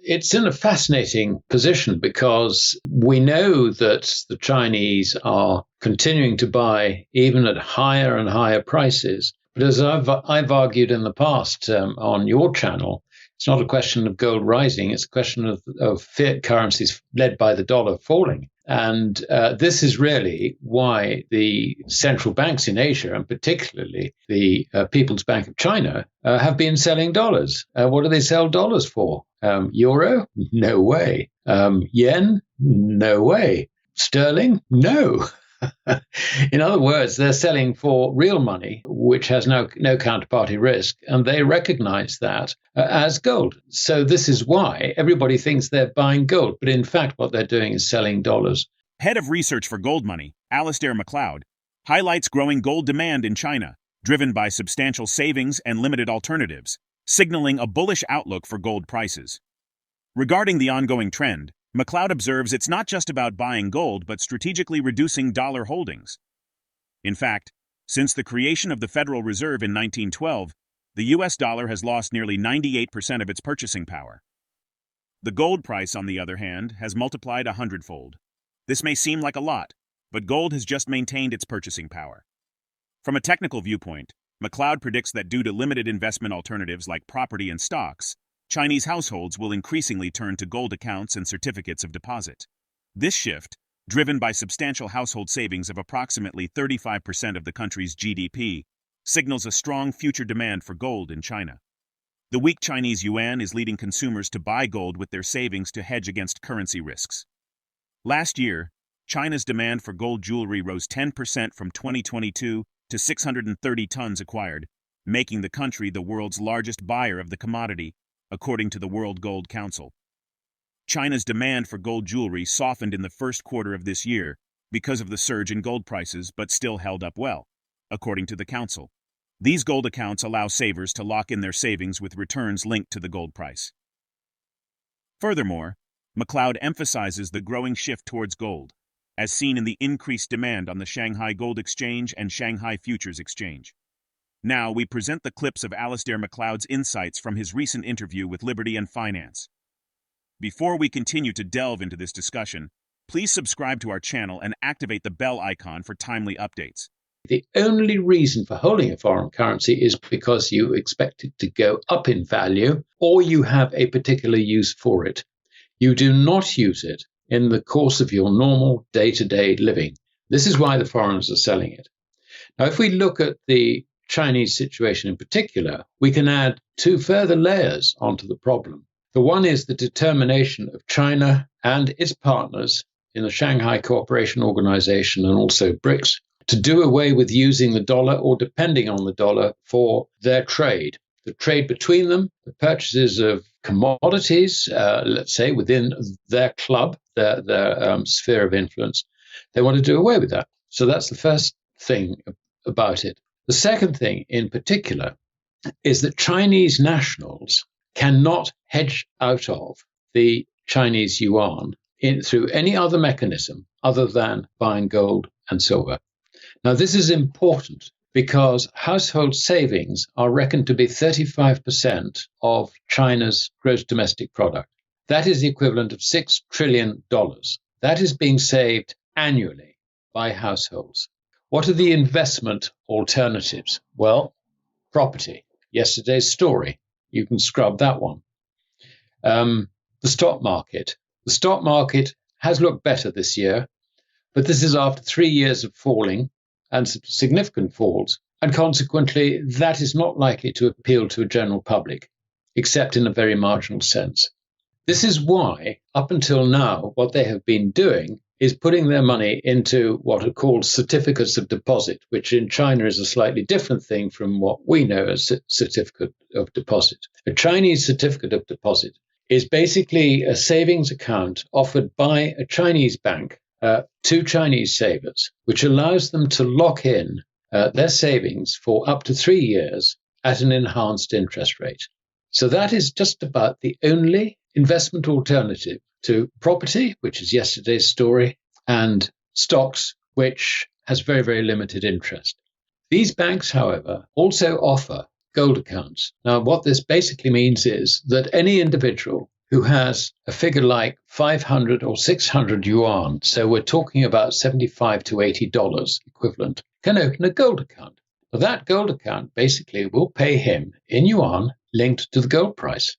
it's in a fascinating position because we know that the Chinese are continuing to buy even at higher and higher prices. But as I've argued in the past on your channel, it's not a question of gold rising. It's a question of fiat currencies led by the dollar falling. And this is really why the central banks in Asia, and particularly the People's Bank of China, have been selling dollars. What do they sell dollars for? Euro? No way. Yen? No way. Sterling? No. In other words, they're selling for real money, which has no counterparty risk, and they recognize that as gold. So this is why everybody thinks they're buying gold, but in fact what they're doing is selling dollars. Head of research for Goldmoney, Alasdair Macleod, highlights growing gold demand in China, driven by substantial savings and limited alternatives, signaling a bullish outlook for gold prices. Regarding the ongoing trend, Macleod observes it's not just about buying gold but strategically reducing dollar holdings. In fact, since the creation of the Federal Reserve in 1912, the US dollar has lost nearly 98% of its purchasing power. The gold price, on the other hand, has multiplied 100-fold. This may seem like a lot, but gold has just maintained its purchasing power. From a technical viewpoint, Macleod predicts that due to limited investment alternatives like property and stocks, Chinese households will increasingly turn to gold accounts and certificates of deposit. This shift, driven by substantial household savings of approximately 35% of the country's GDP, signals a strong future demand for gold in China. The weak Chinese yuan is leading consumers to buy gold with their savings to hedge against currency risks. Last year, China's demand for gold jewelry rose 10% from 2022 to 630 tons acquired, making the country the world's largest buyer of the commodity, according to the World Gold Council. China's demand for gold jewelry softened in the first quarter of this year because of the surge in gold prices, but still held up well, according to the council. These gold accounts allow savers to lock in their savings with returns linked to the gold price. Furthermore, Macleod emphasizes the growing shift towards gold, as seen in the increased demand on the Shanghai Gold Exchange and Shanghai Futures Exchange. Now, we present the clips of Alasdair Macleod's insights from his recent interview with Liberty and Finance. Before we continue to delve into this discussion, please subscribe to our channel and activate the bell icon for timely updates. The only reason for holding a foreign currency is because you expect it to go up in value or you have a particular use for it. You do not use it in the course of your normal day-to-day living. This is why the foreigners are selling it. Now, if we look at the Chinese situation in particular, we can add two further layers onto the problem. The one is the determination of China and its partners in the Shanghai Cooperation Organization and also BRICS to do away with using the dollar or depending on the dollar for their trade. The trade between them, the purchases of commodities, let's say within their club, their sphere of influence, they want to do away with that. So that's the first thing about it. The second thing in particular is that Chinese nationals cannot hedge out of the Chinese yuan through any other mechanism other than buying gold and silver. Now, this is important because household savings are reckoned to be 35% of China's gross domestic product. That is the equivalent of $6 trillion. That is being saved annually by households. What are the investment alternatives? Well, property. Yesterday's story. You can scrub that one. The stock market. The stock market has looked better this year, but this is after 3 years of falling and significant falls, and consequently, that is not likely to appeal to a general public, except in a very marginal sense. This is why, up until now, what they have been doing is putting their money into what are called certificates of deposit, which in China is a slightly different thing from what we know as certificate of deposit. A Chinese certificate of deposit is basically a savings account offered by a Chinese bank to Chinese savers, which allows them to lock in their savings for up to 3 years at an enhanced interest rate. So that is just about the only investment alternative to property, which is yesterday's story, and stocks, which has very, very limited interest. These banks, however, also offer gold accounts. Now, what this basically means is that any individual who has a figure like 500 or 600 yuan, so we're talking about $75 to $80 equivalent, can open a gold account. Well, that gold account basically will pay him in yuan linked to the gold price.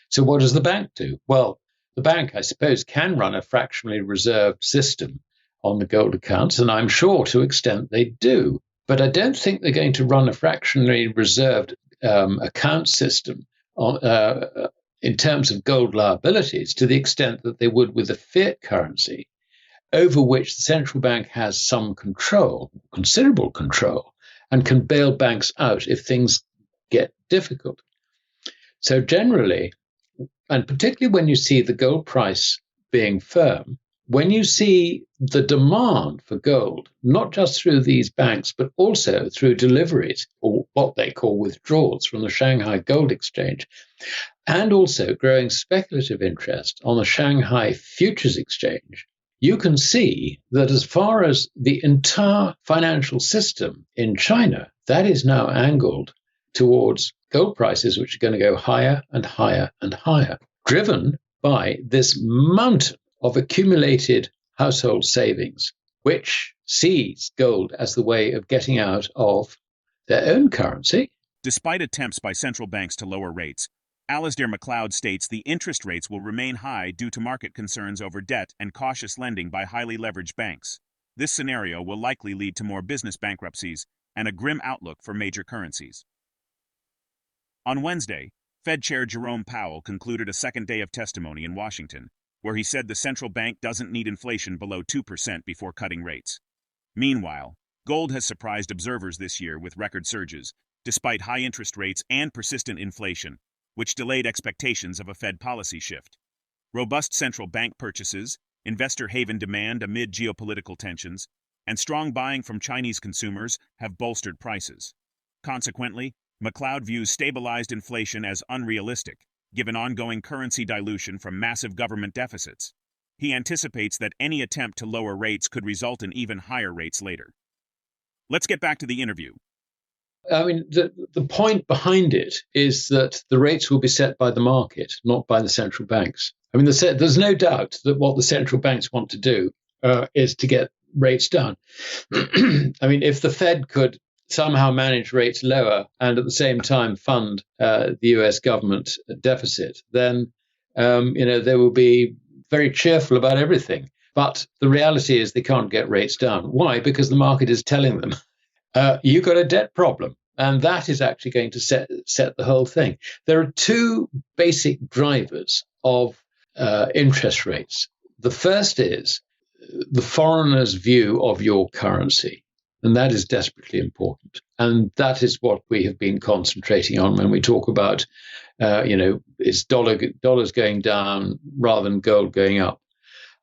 So what does the bank do? Well, the bank, I suppose, can run a fractionally reserved system on the gold accounts, and I'm sure to an extent they do. But I don't think they're going to run a fractionally reserved account system in terms of gold liabilities to the extent that they would with a fiat currency, over which the central bank has some control, considerable control, and can bail banks out if things get difficult. So generally, and particularly when you see the gold price being firm, when you see the demand for gold, not just through these banks, but also through deliveries, or what they call withdrawals from the Shanghai Gold Exchange, and also growing speculative interest on the Shanghai Futures Exchange, you can see that as far as the entire financial system in China, that is now angled towards gold prices, which are going to go higher and higher and higher, driven by this mountain of accumulated household savings, which sees gold as the way of getting out of their own currency. Despite attempts by central banks to lower rates, Alasdair Macleod states the interest rates will remain high due to market concerns over debt and cautious lending by highly leveraged banks. This scenario will likely lead to more business bankruptcies and a grim outlook for major currencies. On Wednesday, Fed Chair Jerome Powell concluded a second day of testimony in Washington, where he said the central bank doesn't need inflation below 2% before cutting rates. Meanwhile, gold has surprised observers this year with record surges, despite high interest rates and persistent inflation, which delayed expectations of a Fed policy shift. Robust central bank purchases, investor haven demand amid geopolitical tensions, and strong buying from Chinese consumers have bolstered prices. Consequently, Macleod views stabilized inflation as unrealistic, given ongoing currency dilution from massive government deficits. He anticipates that any attempt to lower rates could result in even higher rates later. Let's get back to the interview. I mean, the point behind it is that the rates will be set by the market, not by the central banks. I mean, there's no doubt that what the central banks want to do is to get rates down. I mean, if the Fed could somehow manage rates lower and at the same time fund the US government deficit, then they will be very cheerful about everything. But the reality is they can't get rates down. Why? Because the market is telling them, you've got a debt problem. And that is actually going to set the whole thing. There are two basic drivers of interest rates. The first is the foreigner's view of your currency. And that is desperately important. And that is what we have been concentrating on when we talk about, is dollars going down rather than gold going up.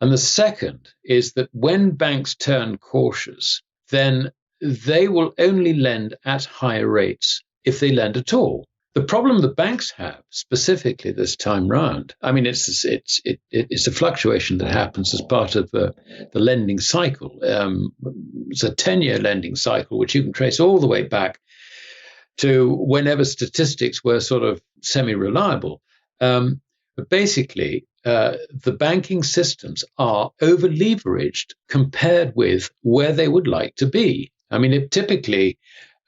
And the second is that when banks turn cautious, then they will only lend at higher rates if they lend at all. The problem the banks have specifically this time round, I mean, it's a fluctuation that happens as part of the lending cycle. It's a 10-year lending cycle, which you can trace all the way back to whenever statistics were sort of semi-reliable. But basically, the banking systems are over-leveraged compared with where they would like to be. I mean, typically,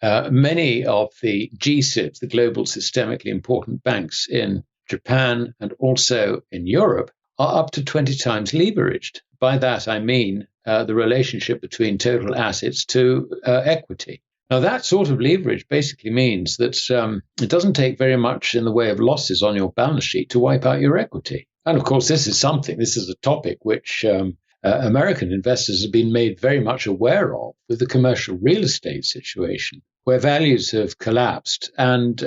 many of the GSIBs, the global systemically important banks in Japan and also in Europe, are up to 20 times leveraged. By that, I mean the relationship between total assets to equity. Now, that sort of leverage basically means that it doesn't take very much in the way of losses on your balance sheet to wipe out your equity. And of course, this is a topic which American investors have been made very much aware of with the commercial real estate situation, where values have collapsed and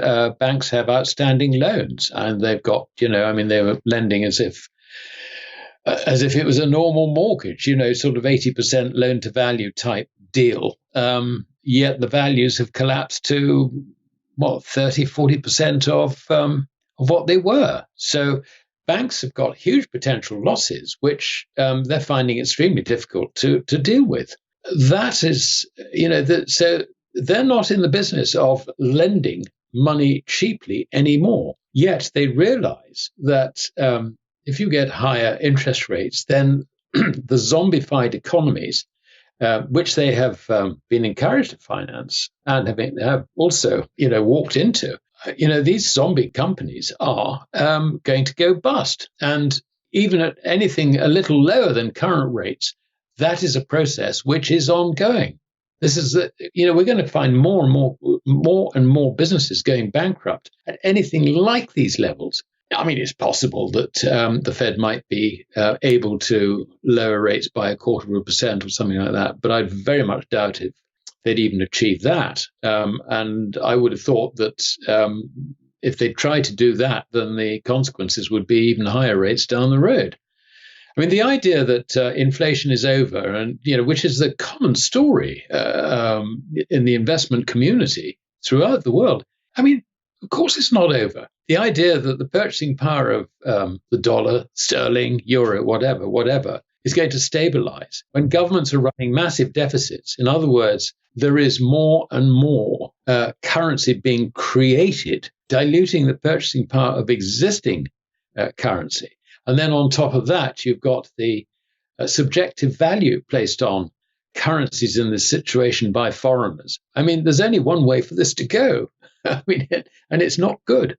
banks have outstanding loans. And they've got, they were lending as if it was a normal mortgage, sort of 80% loan to value type deal. Yet the values have collapsed to, 30-40% of what they were. So banks have got huge potential losses, which they're finding extremely difficult to deal with. That is, so they're not in the business of lending money cheaply anymore. Yet they realize that if you get higher interest rates, then the zombified economies, which they have been encouraged to finance and have also, walked into, these zombie companies are going to go bust. And even at anything a little lower than current rates, that is a process which is ongoing. This is we're going to find more and more businesses going bankrupt at anything like these levels. I mean, it's possible that the Fed might be able to lower rates by 0.25% or something like that, but I'd very much doubt if they'd even achieve that. And I would have thought that if they tried to do that, then the consequences would be even higher rates down the road. I mean, the idea that inflation is over, and which is the common story in the investment community throughout the world. I mean, of course, it's not over. The idea that the purchasing power of the dollar, sterling, euro, whatever, is going to stabilize when governments are running massive deficits. In other words, there is more and more currency being created, diluting the purchasing power of existing currency. And then on top of that, you've got the subjective value placed on currencies in this situation by foreigners. I mean, there's only one way for this to go. I mean, and it's not good.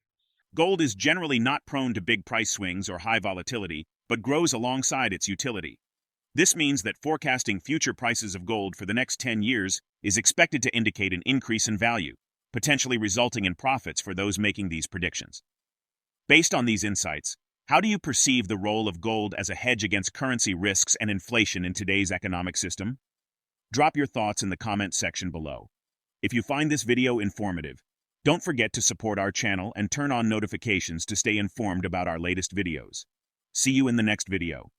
Gold is generally not prone to big price swings or high volatility, but grows alongside its utility. This means that forecasting future prices of gold for the next 10 years is expected to indicate an increase in value, potentially resulting in profits for those making these predictions. Based on these insights, how do you perceive the role of gold as a hedge against currency risks and inflation in today's economic system? Drop your thoughts in the comments section below. If you find this video informative, don't forget to support our channel and turn on notifications to stay informed about our latest videos. See you in the next video.